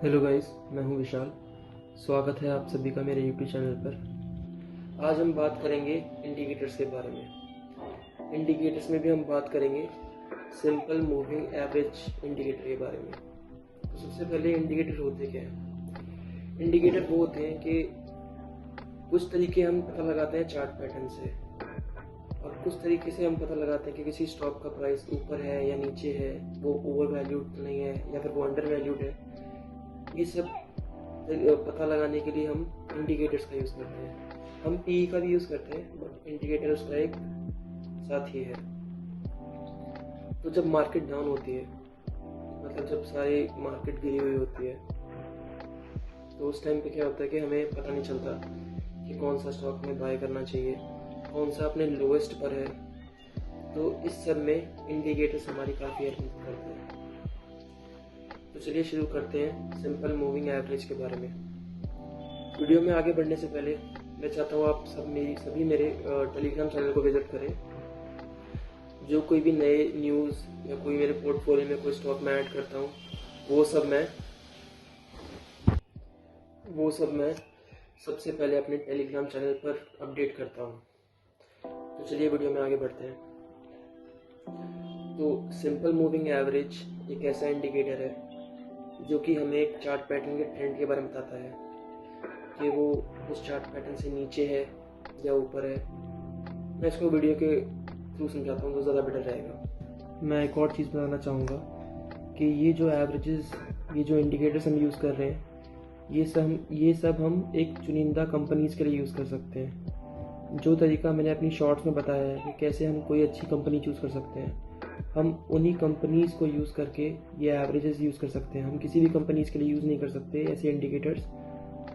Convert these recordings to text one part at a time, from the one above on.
Hello guys, मैं हूं विशाल। स्वागत है आप सभी का मेरे यूट्यूब चैनल पर। आज हम बात करेंगे इंडिकेटर्स के बारे में। इंडिकेटर्स में भी हम बात करेंगे सिंपल मूविंग एवरेज इंडिकेटर के बारे में। तो सबसे पहले इंडिकेटर होते क्या हैं? इंडिकेटर वो होते हैं कि कुछ तरीके हम पता लगाते हैं चार्ट पैटर्न से, और कुछ तरीके से हम पता लगाते हैं कि किसी स्टॉक का प्राइस ऊपर है या नीचे है, वो ओवर वैल्यूड नहीं है या फिर वो अंडर वैल्यूड है। ये सब पता लगाने के लिए हम इंडिकेटर्स का यूज़ करते हैं। हम पी का भी यूज़ करते हैं, बट इंडिकेटर उसका एक साथी है। तो जब मार्केट डाउन होती है, मतलब जब सारी मार्केट गिरी हुई होती है, तो उस टाइम पे क्या होता है कि हमें पता नहीं चलता कि कौन सा स्टॉक में बाय करना चाहिए, कौन सा अपने लोएस्ट पर है। तो इस सब में इंडिकेटर्स हमारी काफ़ी हेल्प करते हैं। तो चलिए शुरू करते हैं सिंपल मूविंग एवरेज के बारे में। वीडियो में आगे बढ़ने से पहले मैं चाहता हूँ आप सभी मेरे टेलीग्राम चैनल को विजिट करें। जो कोई भी नए न्यूज़ या कोई मेरे पोर्टफोलियो में कोई स्टॉक में ऐड करता हूँ, वो सब मैं सबसे पहले अपने टेलीग्राम चैनल पर अपडेट करता हूँ। तो चलिए वीडियो में आगे बढ़ते हैं। तो सिंपल मूविंग एवरेज एक ऐसा इंडिकेटर है जो कि हमें एक चार्ट पैटर्न के ट्रेंड के बारे में बताता है कि वो उस चार्ट पैटर्न से नीचे है या ऊपर है। मैं इसको वीडियो के थ्रू समझाता हूँ तो ज़्यादा बेटर रहेगा। मैं एक और चीज़ बताना चाहूँगा कि ये जो इंडिकेटर्स हम यूज़ कर रहे हैं, ये सब हम एक चुनिंदा कंपनीज़ के लिए यूज़ कर सकते हैं। जो तरीका मैंने अपनी शॉर्ट्स में बताया है कि कैसे हम कोई अच्छी कंपनी चूज़ कर सकते हैं, हम उन्हीं कंपनीज़ को यूज़ करके ये एवरेजेस यूज़ कर सकते हैं। हम किसी भी कंपनीज़ के लिए यूज़ नहीं कर सकते ऐसे इंडिकेटर्स,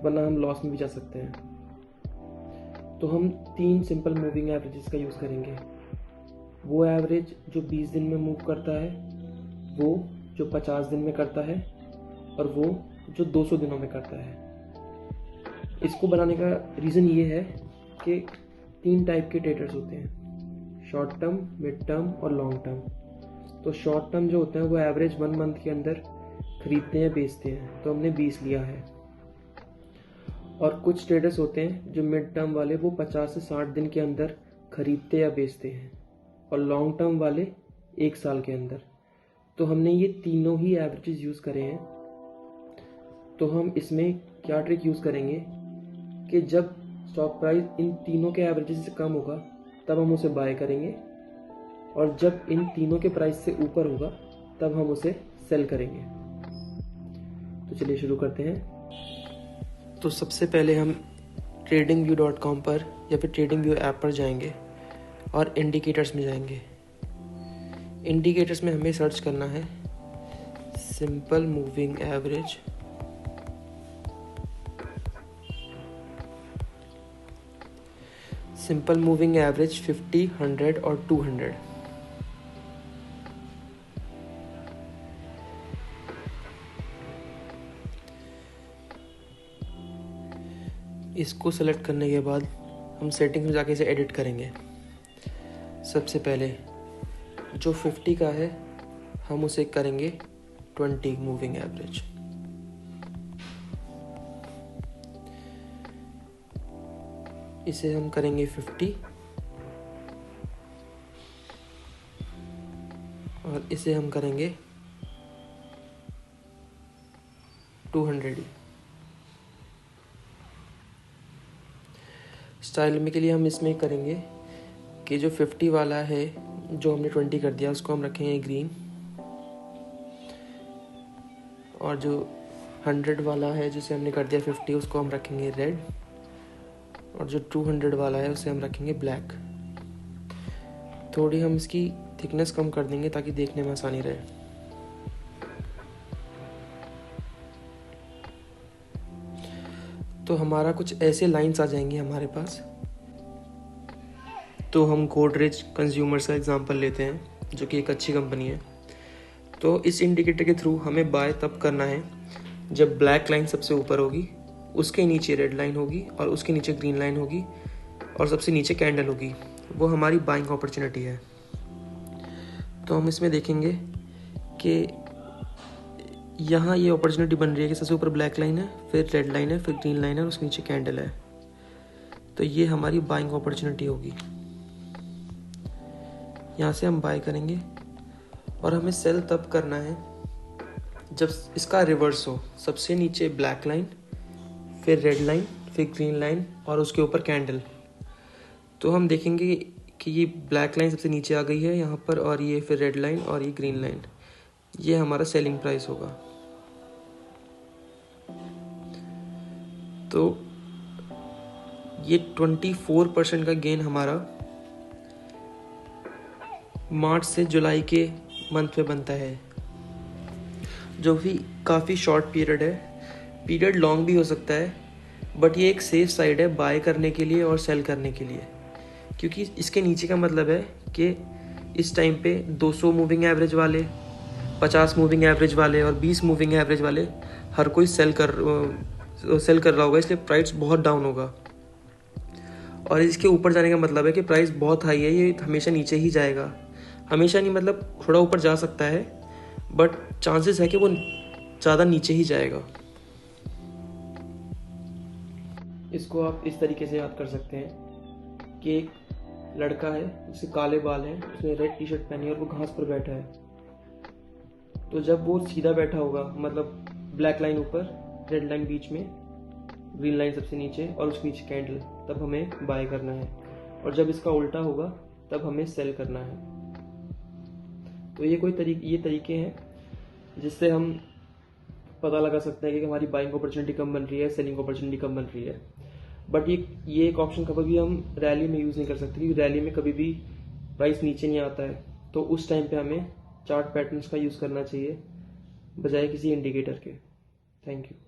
वरना हम लॉस में भी जा सकते हैं। तो हम 3 सिंपल मूविंग एवरेजेस का यूज़ करेंगे। वो एवरेज जो 20 दिन में मूव करता है, वो जो 50 दिन में करता है, और वो जो 200 दिनों में करता है। इसको बनाने का रीज़न ये है कि 3 टाइप के ट्रेडर्स होते हैं: शॉर्ट टर्म, मिड टर्म और लॉन्ग टर्म। तो शॉर्ट टर्म जो होते हैं वो एवरेज 1 मंथ के अंदर खरीदते हैं, बेचते हैं। तो हमने 20 लिया है। और कुछ ट्रेडर्स होते हैं जो मिड टर्म वाले, वो 50 से 60 दिन के अंदर खरीदते या बेचते हैं, और लॉन्ग टर्म वाले 1 साल के अंदर। तो हमने ये तीनों ही एवरेजेस यूज़ करे हैं। तो हम इसमें क्या ट्रिक यूज़ करेंगे कि जब स्टॉक प्राइस इन तीनों के एवरेजेस से कम होगा तब हम उसे बाय करेंगे, और जब इन तीनों के प्राइस से ऊपर होगा तब हम उसे सेल करेंगे। तो चलिए शुरू करते हैं। तो सबसे पहले हम tradingview.com पर या फिर TradingView ऐप पर जाएंगे और इंडिकेटर्स में जाएंगे। इंडिकेटर्स में हमें सर्च करना है simple moving average. Simple moving average 50, 100 और 200। इसको सेलेक्ट करने के बाद हम सेटिंग्स में जाके इसे एडिट करेंगे। सबसे पहले जो 50 का है हम उसे करेंगे 20 मूविंग एवरेज। इसे हम करेंगे 50 और इसे हम करेंगे 200। स्टाइल में के लिए हम इसमें करेंगे कि जो 50 वाला है, जो हमने 20 कर दिया, उसको हम रखेंगे ग्रीन, और जो 100 वाला है जिसे हमने कर दिया 50, उसको हम रखेंगे रेड, और जो 200 वाला है उसे हम रखेंगे ब्लैक। थोड़ी हम इसकी थिकनेस कम कर देंगे ताकि देखने में आसानी रहे। तो हमारा कुछ ऐसे लाइंस आ जाएंगी हमारे पास। तो हम गोदरेज कंज्यूमर्स का एग्जांपल लेते हैं, जो कि एक अच्छी कंपनी है। तो इस इंडिकेटर के थ्रू हमें बाय तब करना है जब ब्लैक लाइन सबसे ऊपर होगी, उसके नीचे रेड लाइन होगी, और उसके नीचे ग्रीन लाइन होगी, और सबसे नीचे कैंडल होगी। वो हमारी बाइंग अपॉर्चुनिटी है। तो हम इसमें देखेंगे कि यहाँ ये अपॉर्चुनिटी बन रही है कि सबसे ऊपर ब्लैक लाइन है, फिर रेड लाइन है, फिर ग्रीन लाइन है और उसके नीचे कैंडल है। तो ये हमारी बाइंग अपॉर्चुनिटी होगी। यहाँ से हम बाय करेंगे और हमें सेल तब करना है जब इसका रिवर्स हो। सबसे नीचे ब्लैक लाइन, फिर रेड लाइन, फिर ग्रीन लाइन और उसके ऊपर कैंडल। तो हम देखेंगे कि ये ब्लैक लाइन सबसे नीचे आ गई है यहाँ पर, और ये फिर रेड लाइन और ये ग्रीन लाइन, ये हमारा सेलिंग प्राइस होगा। तो ये 24% का गेन हमारा मार्च से जुलाई के मंथ में बनता है, जो भी काफ़ी शॉर्ट पीरियड है। पीरियड लॉन्ग भी हो सकता है, बट ये एक सेफ साइड है बाय करने के लिए और सेल करने के लिए, क्योंकि इसके नीचे का मतलब है कि इस टाइम पे 200 मूविंग एवरेज वाले, 50 मूविंग एवरेज वाले और 20 मूविंग एवरेज वाले हर कोई सेल कर रहा होगा, इसलिए प्राइस बहुत डाउन होगा। और इसके ऊपर जाने का मतलब है कि प्राइस बहुत हाई है, ये हमेशा नीचे ही जाएगा। हमेशा नहीं, मतलब थोड़ा ऊपर जा सकता है, बट चांसेस है कि वो ज़्यादा नीचे ही जाएगा। इसको आप इस तरीके से याद कर सकते हैं कि एक लड़का है जिसके काले बाल हैं, उसने रेड टी शर्ट पहनी है और वो घास पर बैठा है। तो जब वो सीधा बैठा होगा, मतलब ब्लैक लाइन ऊपर, रेड लाइन बीच में, ग्रीन लाइन सबसे नीचे और उसके नीचे कैंडल, तब हमें बाय करना है। और जब इसका उल्टा होगा तब हमें सेल करना है। तो ये तरीके हैं जिससे हम पता लगा सकते हैं कि हमारी बाइंग अपॉर्चुनिटी कम बन रही है, सेलिंग अपॉर्चुनिटी कम बन रही है। बट ये एक ऑप्शन कभी भी हम रैली में यूज़ नहीं कर सकते, क्योंकि रैली में कभी भी प्राइस नीचे नहीं आता है। तो उस टाइम पे हमें चार्ट पैटर्न्स का यूज़ करना चाहिए बजाय किसी इंडिकेटर के। Thank you.